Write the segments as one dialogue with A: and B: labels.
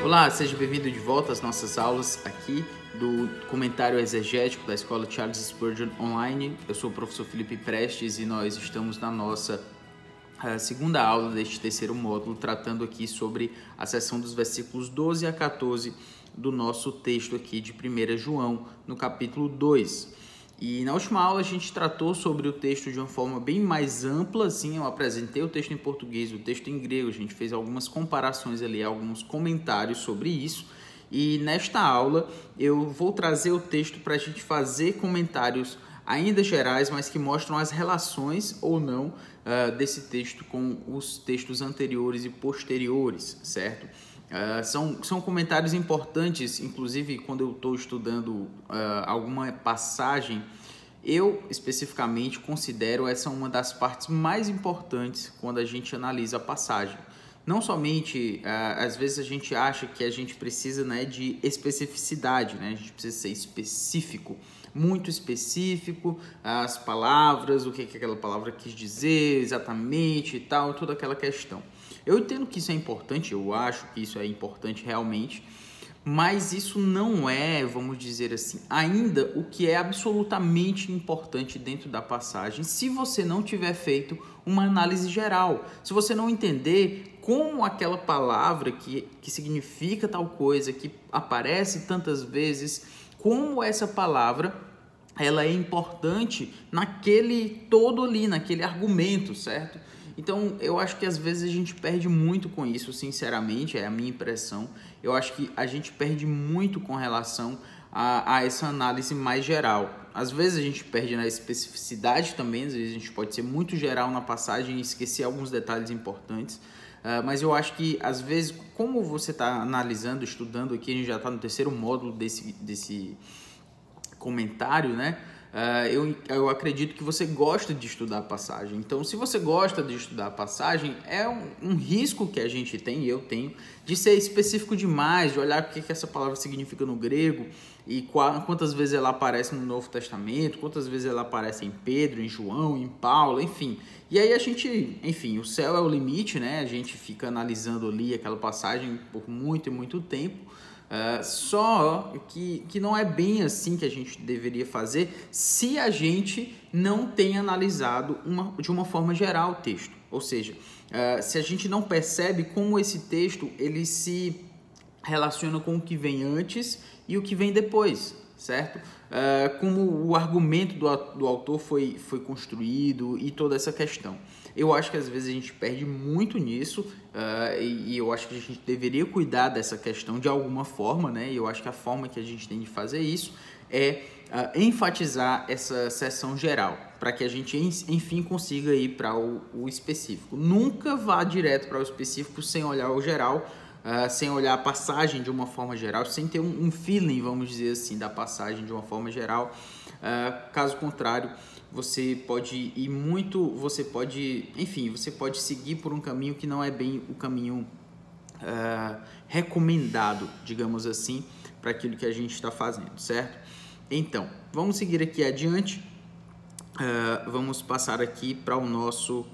A: Olá, seja bem-vindo de volta às nossas aulas aqui do comentário exegético da Escola Charles Spurgeon Online. Eu sou o professor Felipe Prestes e nós estamos na nossa segunda aula deste terceiro módulo, tratando aqui sobre a seção dos versículos 12 a 14 do nosso texto aqui de 1 João, no capítulo 2. E na última aula a gente tratou sobre o texto de uma forma bem mais ampla, assim, eu apresentei o texto em português, o texto em grego, a gente fez algumas comparações ali, alguns comentários sobre isso. E nesta aula eu vou trazer o texto para a gente fazer comentários ainda gerais, mas que mostram as relações ou não desse texto com os textos anteriores e posteriores, certo? São comentários importantes, inclusive quando eu estou estudando alguma passagem, eu especificamente considero essa uma das partes mais importantes quando a gente analisa a passagem. Não somente, às vezes a gente acha que a gente precisa, né, de especificidade, né? A gente precisa ser específico, muito específico, as palavras, o que aquela palavra quis dizer exatamente e tal, toda aquela questão. Eu entendo que isso é importante, eu acho que isso é importante realmente, mas isso não é, vamos dizer assim, ainda o que é absolutamente importante dentro da passagem, se você não tiver feito uma análise geral, se você não entender como aquela palavra que significa tal coisa, que aparece tantas vezes, como essa palavra ela é importante naquele todo ali, naquele argumento, certo? Então, eu acho que às vezes a gente perde muito com isso, sinceramente, é a minha impressão. Eu acho que a gente perde muito com relação a essa análise mais geral. Às vezes a gente perde na especificidade também, às vezes a gente pode ser muito geral na passagem e esquecer alguns detalhes importantes. Mas eu acho que, às vezes, como você está analisando, estudando aqui, a gente já está no terceiro módulo desse comentário, né? Eu acredito que você gosta de estudar a passagem. Então, se você gosta de estudar a passagem, é um risco que a gente tem, eu tenho, de ser específico demais, de olhar o que essa palavra significa no grego e quantas vezes ela aparece no Novo Testamento, quantas vezes ela aparece em Pedro, em João, em Paulo, enfim. E aí a gente, enfim, o céu é o limite, né? A gente fica analisando ali aquela passagem por muito e muito tempo. Só que não é bem assim que a gente deveria fazer se a gente não tem analisado de uma forma geral o texto. Ou seja, se a gente não percebe como esse texto ele se relaciona com o que vem antes e o que vem depois, certo? Como o argumento do autor foi construído e toda essa questão. Eu acho que às vezes a gente perde muito nisso e eu acho que a gente deveria cuidar dessa questão de alguma forma, né? E eu acho que a forma que a gente tem de fazer isso é enfatizar essa seção geral, para que a gente, enfim, consiga ir para o específico. Nunca vá direto para o específico sem olhar o geral, sem olhar a passagem de uma forma geral, sem ter um feeling, vamos dizer assim, da passagem de uma forma geral. Caso contrário, você pode ir muito, você pode seguir por um caminho que não é bem o caminho recomendado, digamos assim, para aquilo que a gente está fazendo, certo? Então, vamos seguir aqui adiante, vamos passar aqui para o nosso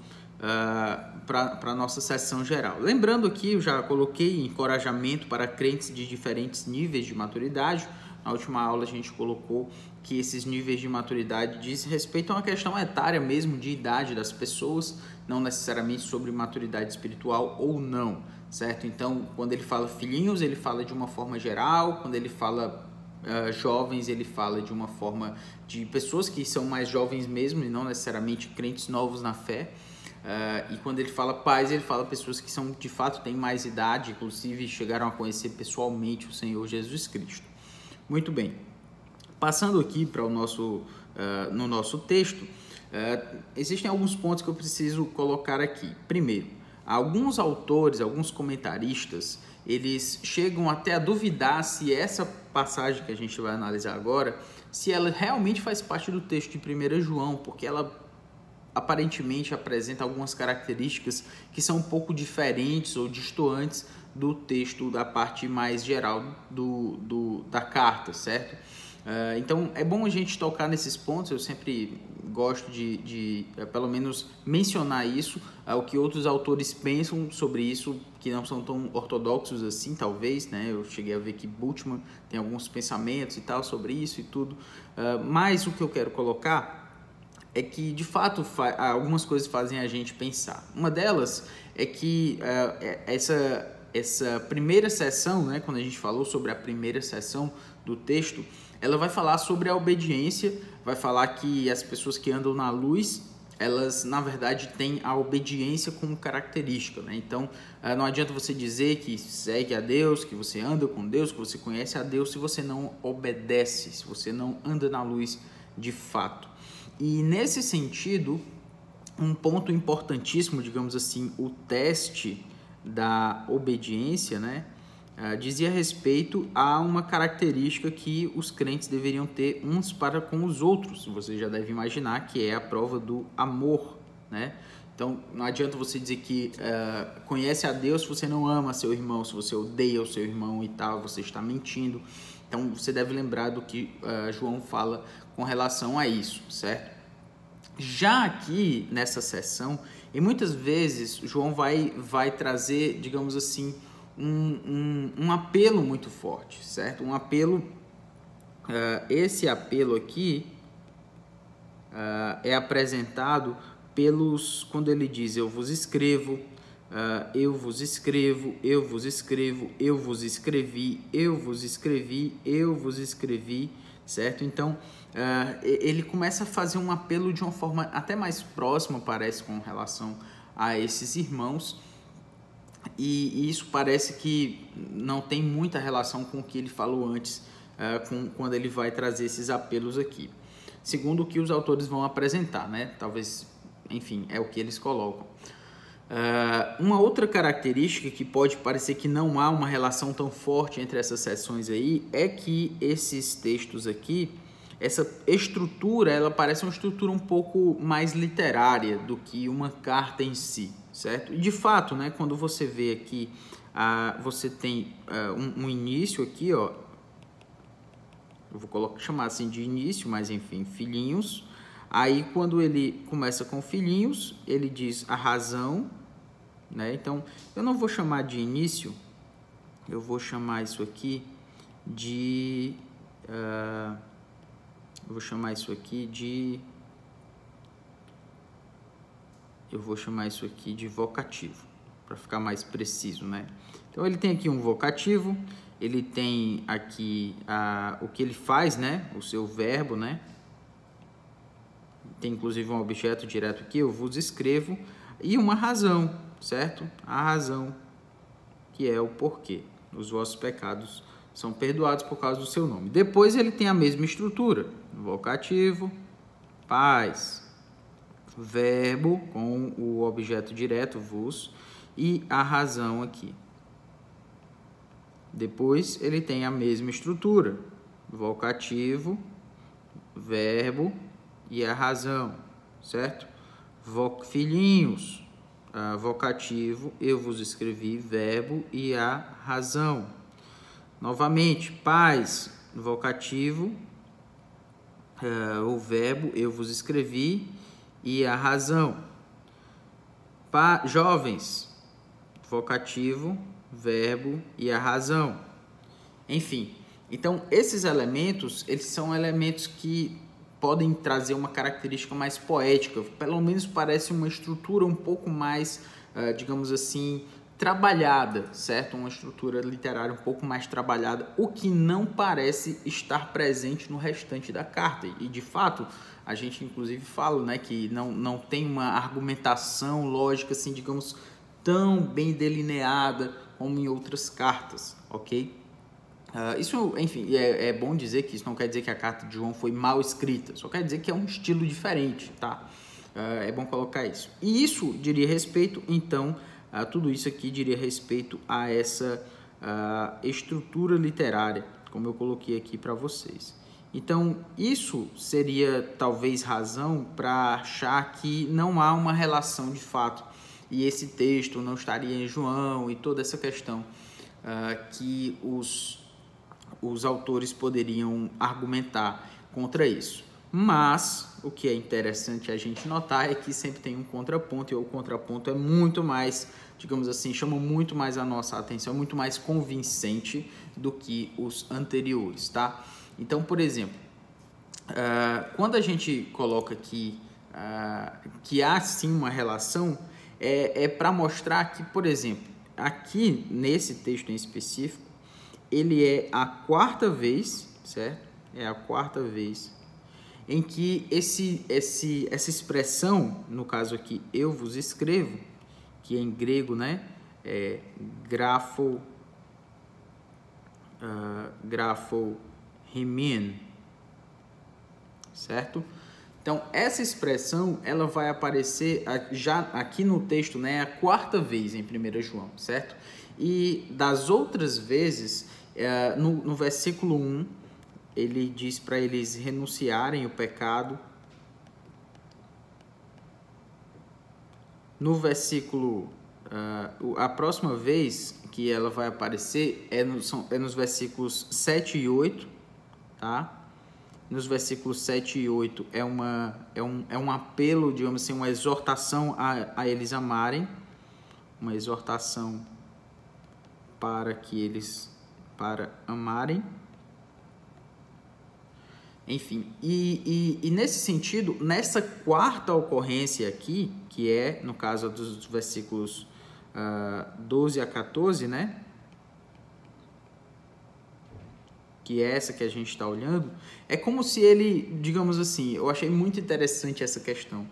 A: para a nossa sessão geral. Lembrando aqui, eu já coloquei encorajamento para crentes de diferentes níveis de maturidade. Na última aula a gente colocou que esses níveis de maturidade diz respeito a uma questão etária mesmo, de idade das pessoas, não necessariamente sobre maturidade espiritual ou não, certo? Então, quando ele fala filhinhos, ele fala de uma forma geral, quando ele fala jovens, ele fala de uma forma de pessoas que são mais jovens mesmo e não necessariamente crentes novos na fé. E quando ele fala pais, ele fala pessoas que são, de fato têm mais idade, inclusive chegaram a conhecer pessoalmente o Senhor Jesus Cristo. Muito bem, passando aqui para o no nosso texto, existem alguns pontos que eu preciso colocar aqui. Primeiro, alguns autores, alguns comentaristas, eles chegam até a duvidar se essa passagem que a gente vai analisar agora, se ela realmente faz parte do texto de 1 João, porque ela aparentemente apresenta algumas características que são um pouco diferentes ou distantes do texto da parte mais geral da carta, certo? Então é bom a gente tocar nesses pontos, eu sempre gosto de pelo menos mencionar isso, o que outros autores pensam sobre isso, que não são tão ortodoxos assim, talvez, né? Eu cheguei a ver que Bultmann tem alguns pensamentos e tal sobre isso e tudo, mas o que eu quero colocar é que, de fato, algumas coisas fazem a gente pensar. Uma delas é que essa primeira seção, né, quando a gente falou sobre a primeira seção do texto, ela vai falar sobre a obediência, vai falar que as pessoas que andam na luz, elas, na verdade, têm a obediência como característica, né? Então, não adianta você dizer que segue a Deus, que você anda com Deus, que você conhece a Deus, se você não obedece, se você não anda na luz de fato. E nesse sentido, um ponto importantíssimo, digamos assim, o teste da obediência, né, dizia respeito a uma característica que os crentes deveriam ter uns para com os outros. Você já deve imaginar que é a prova do amor, né? Então, não adianta você dizer que conhece a Deus se você não ama seu irmão, se você odeia o seu irmão e tal, você está mentindo. Então, você deve lembrar do que João fala com relação a isso, certo? Já aqui nessa seção, e muitas vezes João vai trazer, digamos assim, um apelo muito forte, certo? Um apelo, esse apelo aqui é apresentado quando ele diz: eu vos escrevo, eu vos escrevo, eu vos escrevo, eu vos escrevi, eu vos escrevi, eu vos escrevi, certo? Então, ele começa a fazer um apelo de uma forma até mais próxima, parece, com relação a esses irmãos, e isso parece que não tem muita relação com o que ele falou antes, quando ele vai trazer esses apelos aqui, segundo o que os autores vão apresentar, né? Talvez, enfim, é o que eles colocam. Uma outra característica que pode parecer que não há uma relação tão forte entre essas seções aí é que esses textos aqui, essa estrutura, ela parece uma estrutura um pouco mais literária do que uma carta em si, certo? E de fato, né, quando você vê aqui, você tem um início aqui, ó, eu vou chamar assim de início, mas enfim, filhinhos. Aí, quando ele começa com filhinhos, ele diz a razão, né? Então, eu não vou chamar de início, eu vou chamar isso aqui de... eu vou chamar isso aqui de vocativo, para ficar mais preciso, né? Então, ele tem aqui um vocativo, ele tem aqui o que ele faz, né? O seu verbo, né? Tem inclusive um objeto direto aqui, eu vos escrevo, e uma razão, certo? A razão, que é o porquê. Os vossos pecados são perdoados por causa do seu nome. Depois ele tem a mesma estrutura, vocativo, paz, verbo com o objeto direto, vos, e a razão aqui. Depois ele tem a mesma estrutura, vocativo, verbo e a razão, certo? Filhinhos, vocativo, eu vos escrevi, verbo e a razão. Novamente, pais, vocativo, o verbo, eu vos escrevi e a razão. Jovens, vocativo, verbo e a razão. Enfim, então esses elementos, eles são elementos que podem trazer uma característica mais poética, pelo menos parece uma estrutura um pouco mais, digamos assim, trabalhada, certo? Uma estrutura literária um pouco mais trabalhada, o que não parece estar presente no restante da carta. E, de fato, a gente inclusive fala, né, que não tem uma argumentação lógica, assim, digamos, tão bem delineada como em outras cartas, ok? Isso, enfim, é bom dizer que isso não quer dizer que a carta de João foi mal escrita, só quer dizer que é um estilo diferente, tá? É bom colocar isso. E isso diria respeito, então, tudo isso aqui diria respeito a essa estrutura literária, como eu coloquei aqui para vocês. Então, isso seria talvez razão para achar que não há uma relação de fato, e esse texto não estaria em João, e toda essa questão que os autores poderiam argumentar contra isso. Mas o que é interessante a gente notar é que sempre tem um contraponto, e o contraponto é muito mais, digamos assim, chama muito mais a nossa atenção, é muito mais convincente do que os anteriores, tá? Então, por exemplo, quando a gente coloca aqui que há sim uma relação, é para mostrar que, por exemplo, aqui nesse texto em específico, ele é a quarta vez, certo? É a quarta vez em que essa expressão, no caso aqui, eu vos escrevo, que em grego, né, é grafo rimin, certo? Então, essa expressão, ela vai aparecer já aqui no texto, né, a quarta vez em 1 João, certo? E das outras vezes, no versículo 1, ele diz para eles renunciarem o pecado. No versículo, a próxima vez que ela vai aparecer é nos versículos 7 e 8, tá? Nos versículos 7 e 8 é um apelo, digamos assim, uma exortação a eles amarem, uma exortação para amarem. Enfim, e nesse sentido, nessa quarta ocorrência aqui, que é, no caso dos versículos 12 a 14, né? Que é essa que a gente está olhando, é como se ele, digamos assim, eu achei muito interessante essa questão.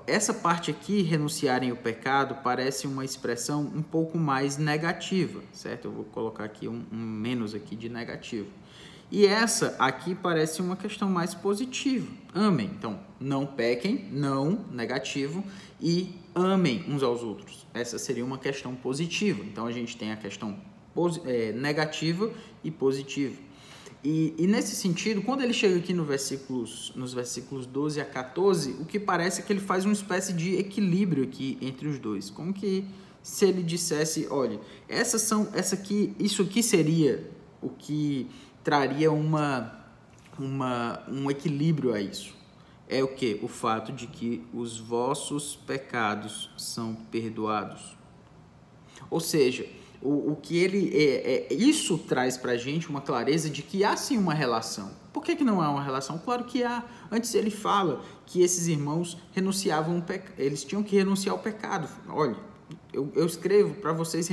A: Essa parte aqui, renunciarem o pecado, parece uma expressão um pouco mais negativa, certo? Eu vou colocar aqui um menos aqui de negativo. E essa aqui parece uma questão mais positiva. Amem. Então, não pequem, não, negativo, e amem uns aos outros. Essa seria uma questão positiva. Então, a gente tem a questão negativa e positiva. E nesse sentido, quando ele chega aqui nos versículos 12 a 14, o que parece é que ele faz uma espécie de equilíbrio aqui entre os dois. Como que se ele dissesse, olha, isso aqui seria o que traria um equilíbrio a isso. É o que? O fato de que os vossos pecados são perdoados. Ou seja, o que isso traz para a gente uma clareza de que há sim uma relação. Por que não há uma relação? Claro que há. Antes ele fala que esses irmãos eles tinham que renunciar ao pecado. Olha, eu escrevo para vocês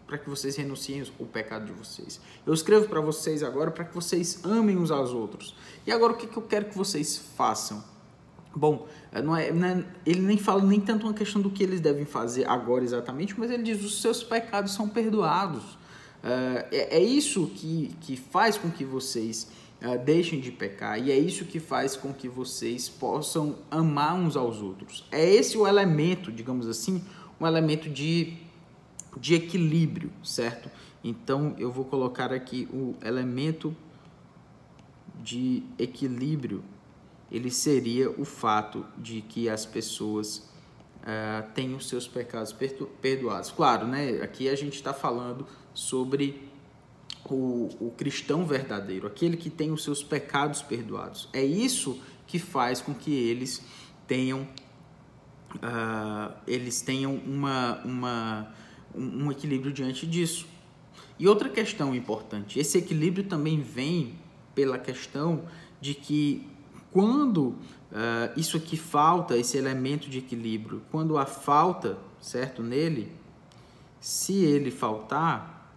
A: para que vocês renunciem o pecado de vocês. Eu escrevo para vocês agora para que vocês amem uns aos outros. E agora o que eu quero que vocês façam? Bom, ele nem fala nem tanto uma questão do que eles devem fazer agora exatamente, mas ele diz: os seus pecados são perdoados. É isso que faz com que vocês deixem de pecar, e é isso que faz com que vocês possam amar uns aos outros. É esse o elemento, digamos assim, um elemento de equilíbrio, certo? Então, eu vou colocar aqui o elemento de equilíbrio. Ele seria o fato de que as pessoas têm os seus pecados perdoados. Claro, né? Aqui a gente está falando sobre o cristão verdadeiro, aquele que tem os seus pecados perdoados. É isso que faz com que eles tenham um equilíbrio diante disso. E outra questão importante, esse equilíbrio também vem pela questão de que quando isso aqui falta, esse elemento de equilíbrio, quando há falta, certo, nele, se ele faltar,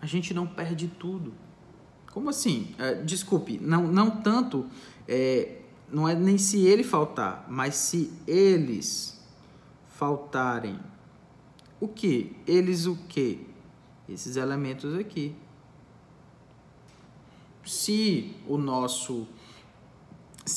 A: a gente não perde tudo. Como assim? Desculpe, não tanto, não é nem se ele faltar, mas se eles faltarem. O que? Eles o quê? Esses elementos aqui. Se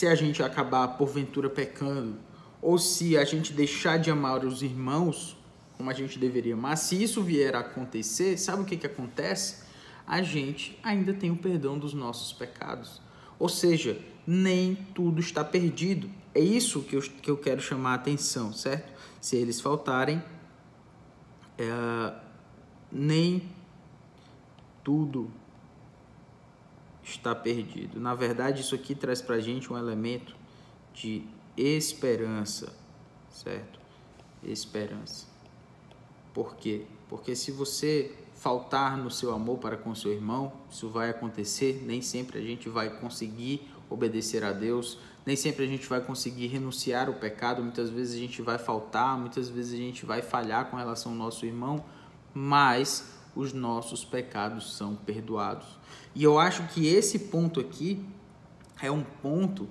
A: a gente acabar porventura pecando, ou se a gente deixar de amar os irmãos como a gente deveria amar, se isso vier a acontecer, sabe o que acontece? A gente ainda tem o perdão dos nossos pecados. Ou seja, nem tudo está perdido. É isso que eu quero chamar a atenção, certo? Se eles faltarem, nem tudo está perdido. Na verdade, isso aqui traz para a gente um elemento de esperança, certo? Esperança. Por quê? Porque se você faltar no seu amor para com seu irmão, isso vai acontecer. Nem sempre a gente vai conseguir obedecer a Deus, nem sempre a gente vai conseguir renunciar ao pecado. Muitas vezes a gente vai faltar, muitas vezes a gente vai falhar com relação ao nosso irmão, mas os nossos pecados são perdoados. E eu acho que esse ponto aqui é um ponto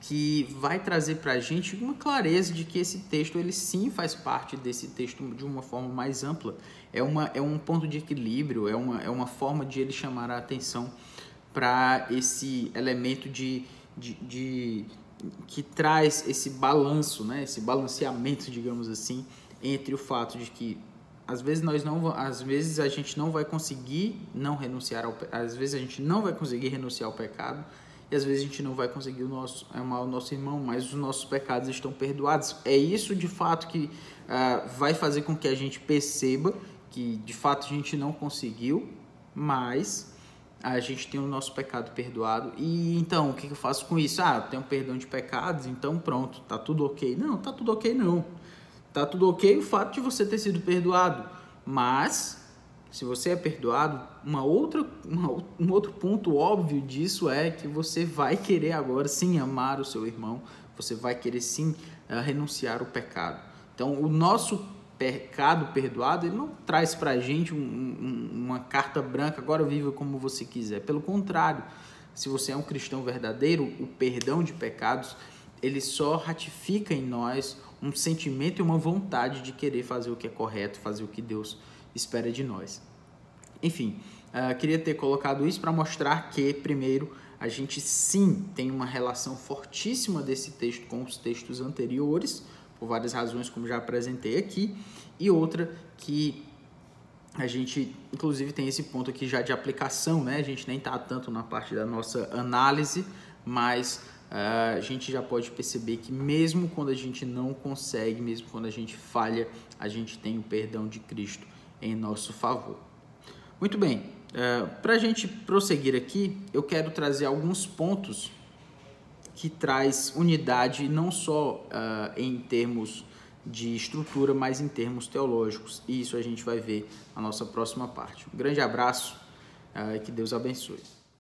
A: que vai trazer para a gente uma clareza de que esse texto, ele sim faz parte desse texto de uma forma mais ampla. É um ponto de equilíbrio, é uma forma de ele chamar a atenção para esse elemento que traz esse balanço, né? Esse balanceamento, digamos assim, entre o fato de que às vezes a gente não vai conseguir às vezes a gente não vai conseguir renunciar ao pecado, e às vezes a gente não vai conseguir amar o nosso irmão, mas os nossos pecados estão perdoados. É isso de fato que vai fazer com que a gente perceba que de fato a gente não conseguiu, mas a gente tem o nosso pecado perdoado. E então, o que eu faço com isso? Eu tenho perdão de pecados, então pronto, tá tudo ok. Não, tá tudo ok não. Tá tudo ok o fato de você ter sido perdoado, mas se você é perdoado, um outro ponto óbvio disso é que você vai querer agora sim amar o seu irmão, você vai querer sim renunciar ao pecado. Então, o nosso pecado perdoado, ele não traz pra gente uma carta branca, agora viva como você quiser. Pelo contrário, se você é um cristão verdadeiro, o perdão de pecados, ele só ratifica em nós um sentimento e uma vontade de querer fazer o que é correto, fazer o que Deus espera de nós. Enfim, queria ter colocado isso para mostrar que, primeiro, a gente sim tem uma relação fortíssima desse texto com os textos anteriores, por várias razões, como já apresentei aqui, e outra que a gente, inclusive, tem esse ponto aqui já de aplicação, né? A gente nem está tanto na parte da nossa análise, mas a gente já pode perceber que mesmo quando a gente não consegue, mesmo quando a gente falha, a gente tem o perdão de Cristo em nosso favor. Muito bem, para a gente prosseguir aqui, eu quero trazer alguns pontos que traz unidade não só em termos de estrutura, mas em termos teológicos. E isso a gente vai ver na nossa próxima parte. Um grande abraço e que Deus abençoe.